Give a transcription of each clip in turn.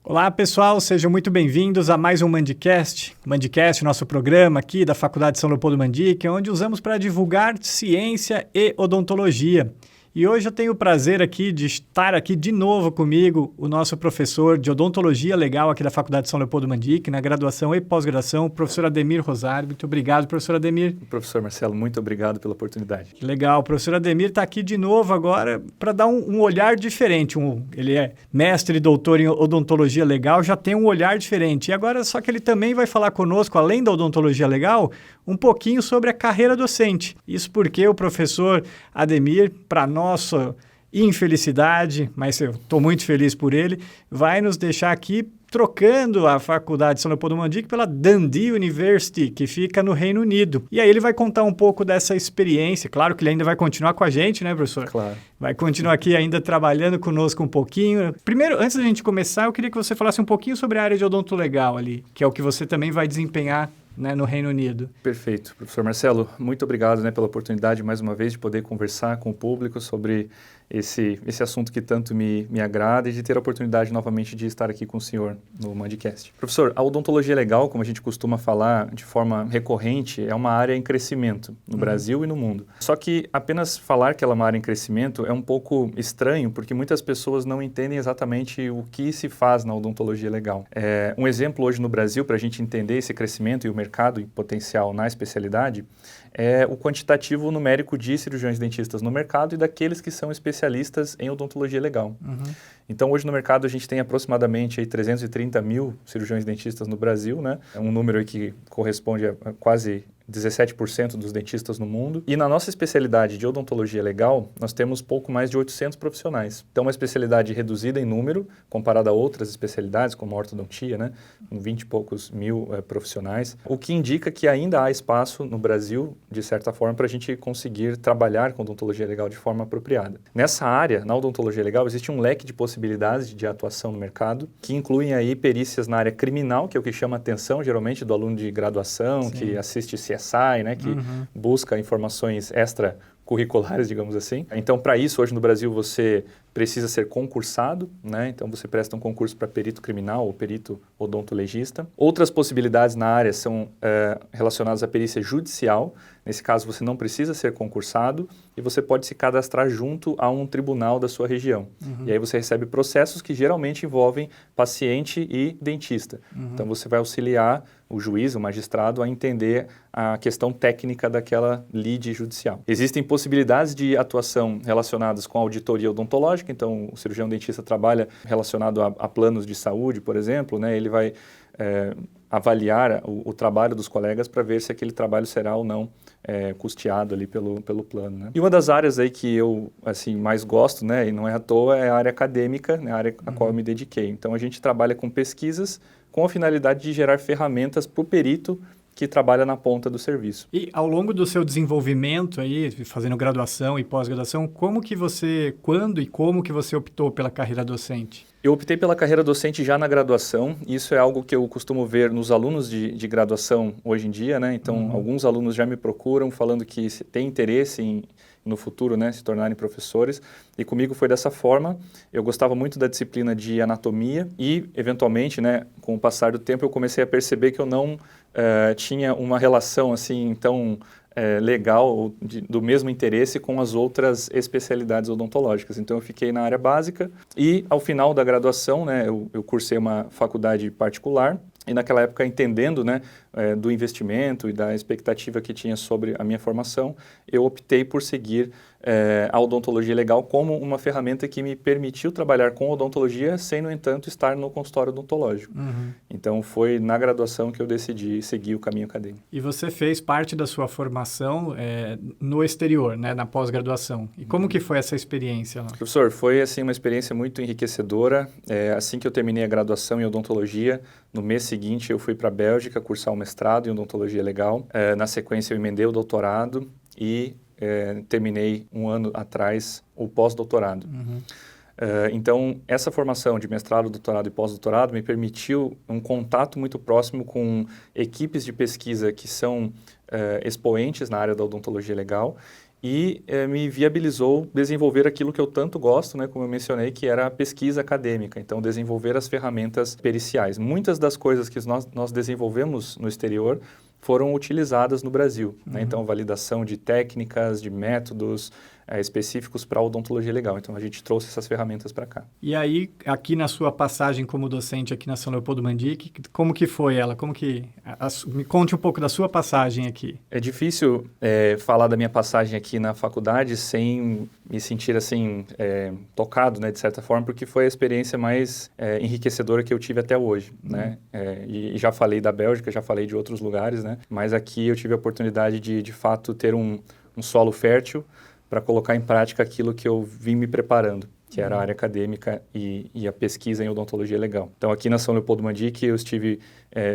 Olá pessoal, sejam muito bem-vindos a mais um Mandicast. Mandicast, nosso programa aqui da Faculdade São Leopoldo Mandic, onde usamos para divulgar ciência e odontologia. E hoje eu tenho o prazer aqui de estar aqui de novo comigo, o nosso professor de odontologia legal aqui da Faculdade São Leopoldo Mandic, na graduação e pós-graduação, o professor Ademir Rosário. Muito obrigado, professor Ademir. Professor Marcelo, muito obrigado pela oportunidade. Que legal, o professor Ademir está aqui de novo agora para dar um olhar diferente. Ele é mestre e doutor em odontologia legal, já tem um olhar diferente. E agora só que ele também vai falar conosco, além da odontologia legal, um pouquinho sobre a carreira docente. Isso porque o professor Ademir, para nossa infelicidade, mas eu estou muito feliz por ele, vai nos deixar aqui trocando a Faculdade São Leopoldo Mandic pela Dundee University, que fica no Reino Unido. E aí ele vai contar um pouco dessa experiência. Claro que ele ainda vai continuar com a gente, né, professor? Claro. Vai continuar aqui ainda trabalhando conosco um pouquinho. Primeiro, antes da gente começar, eu queria que você falasse um pouquinho sobre a área de odonto legal ali, que é o que você também vai desempenhar, né, no Reino Unido. Perfeito. Professor Marcelo, muito obrigado, né, pela oportunidade mais uma vez de poder conversar com o público sobre esse assunto que tanto me agrada e de ter a oportunidade novamente de estar aqui com o senhor no Mandicast. Professor, a odontologia legal, como a gente costuma falar de forma recorrente, é uma área em crescimento no Brasil e no mundo. Só que apenas falar que ela é uma área em crescimento é um pouco estranho, porque muitas pessoas não entendem exatamente o que se faz na odontologia legal. Um exemplo hoje no Brasil, para a gente entender esse crescimento e o mercado em potencial na especialidade, é o quantitativo numérico de cirurgiões dentistas no mercado e daqueles que são especialistas em odontologia legal. Então, hoje no mercado a gente tem aproximadamente aí 330 mil cirurgiões dentistas no Brasil, né? É um número aí que corresponde a quase 17% dos dentistas no mundo. E na nossa especialidade de odontologia legal, nós temos pouco mais de 800 profissionais. Então, uma especialidade reduzida em número, comparada a outras especialidades, como a ortodontia, né? Com 20 e poucos mil profissionais. O que indica que ainda há espaço no Brasil, de certa forma, para a gente conseguir trabalhar com odontologia legal de forma apropriada. Nessa área, na odontologia legal, existe um leque de possibilidades de atuação no mercado, que incluem aí perícias na área criminal, que é o que chama a atenção, geralmente, do aluno de graduação, que assiste CSI, né, que busca informações extracurriculares, digamos assim. Então, para isso, hoje no Brasil, você precisa ser concursado, né? Então, você presta um concurso para perito criminal ou perito odontolegista. Outras possibilidades na área são relacionadas à perícia judicial. Nesse caso, você não precisa ser concursado e você pode se cadastrar junto a um tribunal da sua região. E aí você recebe processos que geralmente envolvem paciente e dentista. Então, você vai auxiliar o juiz, o magistrado, a entender a questão técnica daquela lide judicial. Existem possibilidades de atuação relacionadas com a auditoria odontológica. Então, o cirurgião dentista trabalha relacionado a planos de saúde, por exemplo, né? Ele vai avaliar o trabalho dos colegas para ver se aquele trabalho será ou não custeado ali pelo plano, né? E uma das áreas aí que eu assim, mais gosto, né, e não é à toa, é a área acadêmica, né, a área a qual eu me dediquei. Então, a gente trabalha com pesquisas com a finalidade de gerar ferramentas para o perito que trabalha na ponta do serviço. E ao longo do seu desenvolvimento aí, fazendo graduação e pós-graduação, quando e como que você optou pela carreira docente? Eu optei pela carreira docente já na graduação. Isso é algo que eu costumo ver nos alunos de graduação hoje em dia, né? Então, alguns alunos já me procuram falando que têm interesse no futuro, né, se tornarem professores. E comigo foi dessa forma. Eu gostava muito da disciplina de anatomia e, eventualmente, né, com o passar do tempo, eu comecei a perceber que eu não tinha uma relação assim tão legal, do mesmo interesse com as outras especialidades odontológicas. Então, eu fiquei na área básica e, ao final da graduação, né, eu cursei uma faculdade particular. E naquela época, entendendo, né, do investimento e da expectativa que tinha sobre a minha formação, eu optei por seguir a odontologia legal como uma ferramenta que me permitiu trabalhar com odontologia sem, no entanto, estar no consultório odontológico. Então, foi na graduação que eu decidi seguir o caminho acadêmico. E você fez parte da sua formação no exterior, né, na pós-graduação. E como que foi essa experiência lá? Professor, foi assim, uma experiência muito enriquecedora. Assim que eu terminei a graduação em odontologia, no mês seguinte eu fui para a Bélgica cursar o mestrado em odontologia legal. Na sequência eu emendei o doutorado e terminei um ano atrás o pós-doutorado. Então, essa formação de mestrado, doutorado e pós-doutorado me permitiu um contato muito próximo com equipes de pesquisa que são expoentes na área da odontologia legal e me viabilizou desenvolver aquilo que eu tanto gosto, né, como eu mencionei, que era a pesquisa acadêmica, então desenvolver as ferramentas periciais. Muitas das coisas que nós desenvolvemos no exterior foram utilizadas no Brasil, né? Então, validação de técnicas, de métodos específicos para a odontologia legal. Então, a gente trouxe essas ferramentas para cá. E aí, aqui na sua passagem como docente aqui na São Leopoldo Mandic, como que foi ela? Me conte um pouco da sua passagem aqui. É difícil falar da minha passagem aqui na faculdade sem me sentir assim tocado, né, de certa forma, porque foi a experiência mais enriquecedora que eu tive até hoje, né? E já falei da Bélgica, já falei de outros lugares, né? Mas aqui eu tive a oportunidade de fato, ter um solo fértil para colocar em prática aquilo que eu vim me preparando, que era a área acadêmica e a pesquisa em odontologia legal. Então, aqui na São Leopoldo Mandic, eu estive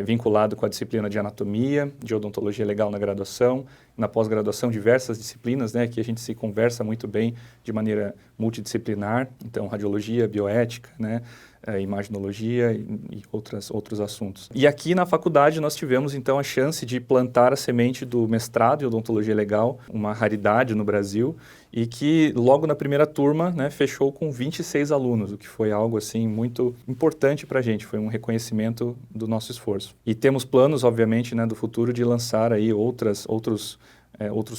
vinculado com a disciplina de anatomia, de odontologia legal na graduação, na pós-graduação, diversas disciplinas, né, que a gente se conversa muito bem de maneira multidisciplinar, então, radiologia, bioética, né, imaginologia e outros assuntos. E aqui na faculdade nós tivemos então a chance de plantar a semente do mestrado em odontologia legal, uma raridade no Brasil, e que logo na primeira turma, né, fechou com 26 alunos, o que foi algo assim muito importante para a gente, foi um reconhecimento do nosso esforço. E temos planos, obviamente, né, do futuro de lançar aí outros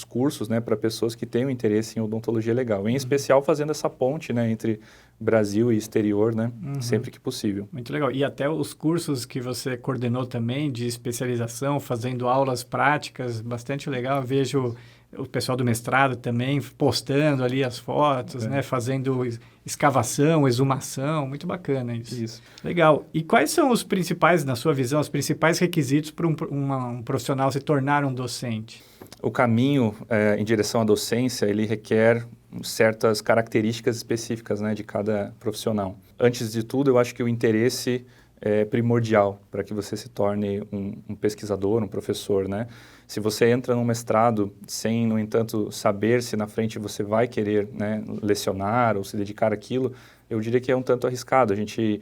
cursos, né, para pessoas que tenham interesse em odontologia legal, em especial fazendo essa ponte, né, entre Brasil e exterior, né, sempre que possível. Muito legal. E até os cursos que você coordenou também de especialização, fazendo aulas práticas, bastante legal. Eu vejo o pessoal do mestrado também postando ali as fotos, né, fazendo escavação, exumação, muito bacana isso. Legal. E quais são os principais, na sua visão, os principais requisitos para um profissional se tornar um docente? O caminho em direção à docência, ele requer certas características específicas, né, de cada profissional. Antes de tudo, eu acho que o interesse é primordial para que você se torne um pesquisador, um professor, né? Se você entra num mestrado sem, no entanto, saber se na frente você vai querer, né, lecionar ou se dedicar àquilo, eu diria que é um tanto arriscado. A gente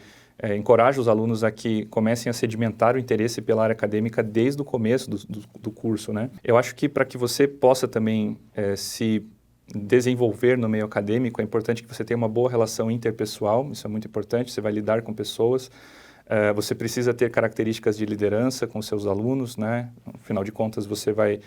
encoraja os alunos a que comecem a sedimentar o interesse pela área acadêmica desde o começo do curso, né? Eu acho que para que você possa também se desenvolver no meio acadêmico, é importante que você tenha uma boa relação interpessoal, isso é muito importante, você vai lidar com pessoas, você precisa ter características de liderança com seus alunos, né? Afinal de contas, você vai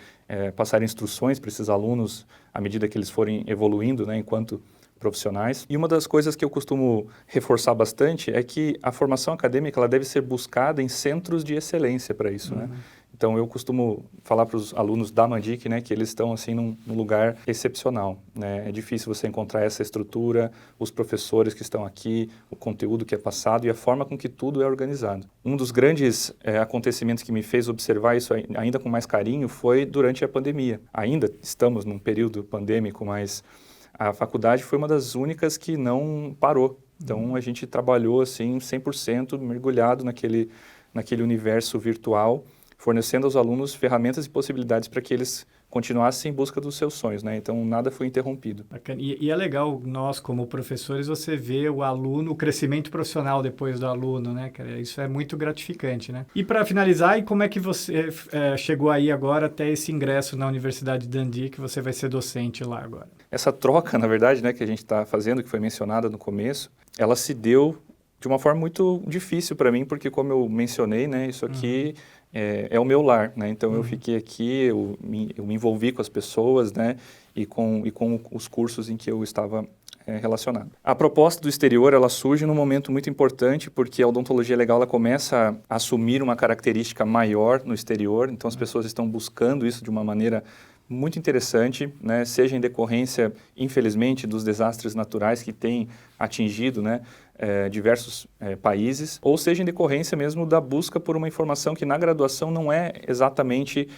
passar instruções para esses alunos à medida que eles forem evoluindo, né, enquanto profissionais. E uma das coisas que eu costumo reforçar bastante é que a formação acadêmica ela deve ser buscada em centros de excelência para isso, né? Então, eu costumo falar para os alunos da Mandic, né, que eles estão assim num lugar excepcional, né? É difícil você encontrar essa estrutura, os professores que estão aqui, o conteúdo que é passado e a forma com que tudo é organizado. Um dos grandes acontecimentos que me fez observar isso ainda com mais carinho foi durante a pandemia. Ainda estamos num período pandêmico, mas a faculdade foi uma das únicas que não parou. Então, a gente trabalhou assim 100% mergulhado naquele universo virtual, fornecendo aos alunos ferramentas e possibilidades para que eles continuassem em busca dos seus sonhos, né? Então, nada foi interrompido. Bacana. E é legal, nós como professores, você vê o aluno, o crescimento profissional depois do aluno, né, cara? Isso é muito gratificante, né? E para finalizar, e como é que você chegou aí agora até esse ingresso na Universidade de Dundee, que você vai ser docente lá agora? Essa troca, na verdade, né, que a gente está fazendo, que foi mencionada no começo, ela se deu de uma forma muito difícil para mim, porque como eu mencionei, né, isso aqui é o meu lar, né? Então eu fiquei aqui, eu me envolvi com as pessoas, né, e com os cursos em que eu estava relacionado. A proposta do exterior, ela surge num momento muito importante, porque a odontologia legal ela começa a assumir uma característica maior no exterior, então as pessoas estão buscando isso de uma maneira muito interessante, né? Seja em decorrência, infelizmente, dos desastres naturais que têm atingido, né, diversos países, ou seja em decorrência mesmo da busca por uma informação que na graduação não é exatamente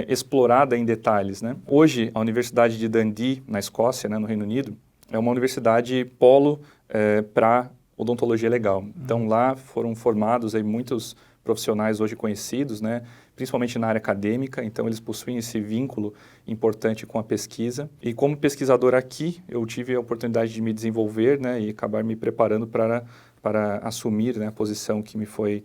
explorada em detalhes, né? Hoje, a Universidade de Dundee, na Escócia, né, no Reino Unido, é uma universidade polo para odontologia legal. Então, lá foram formados aí muitos profissionais hoje conhecidos, né, principalmente na área acadêmica, então eles possuem esse vínculo importante com a pesquisa. E como pesquisador aqui, eu tive a oportunidade de me desenvolver, né, e acabar me preparando para assumir, né, a posição que me foi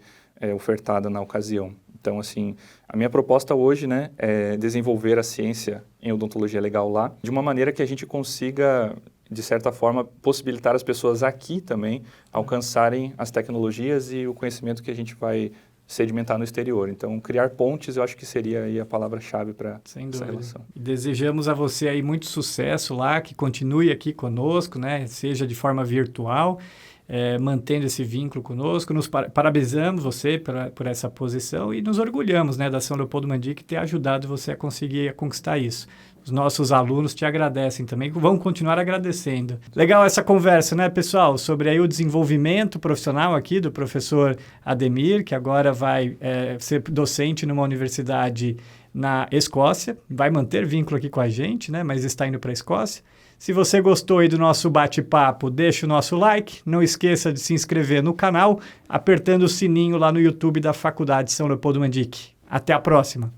ofertada na ocasião. Então, assim, a minha proposta hoje, né, é desenvolver a ciência em odontologia legal lá, de uma maneira que a gente consiga, de certa forma, possibilitar as pessoas aqui também alcançarem as tecnologias e o conhecimento que a gente vai sedimentar no exterior. Então, criar pontes, eu acho que seria aí a palavra-chave para essa relação. E desejamos a você aí muito sucesso lá, que continue aqui conosco, né? Seja de forma virtual, mantendo esse vínculo conosco. Nos parabenizamos você por essa posição e nos orgulhamos, né, da São Leopoldo Mandic ter ajudado você a conseguir conquistar isso. Os nossos alunos te agradecem também, vão continuar agradecendo. Legal essa conversa, né, pessoal? Sobre aí o desenvolvimento profissional aqui do professor Ademir, que agora vai ser docente numa universidade na Escócia, vai manter vínculo aqui com a gente, né, mas está indo para a Escócia. Se você gostou aí do nosso bate-papo, deixa o nosso like, não esqueça de se inscrever no canal, apertando o sininho lá no YouTube da Faculdade São Leopoldo Mandic. Até a próxima!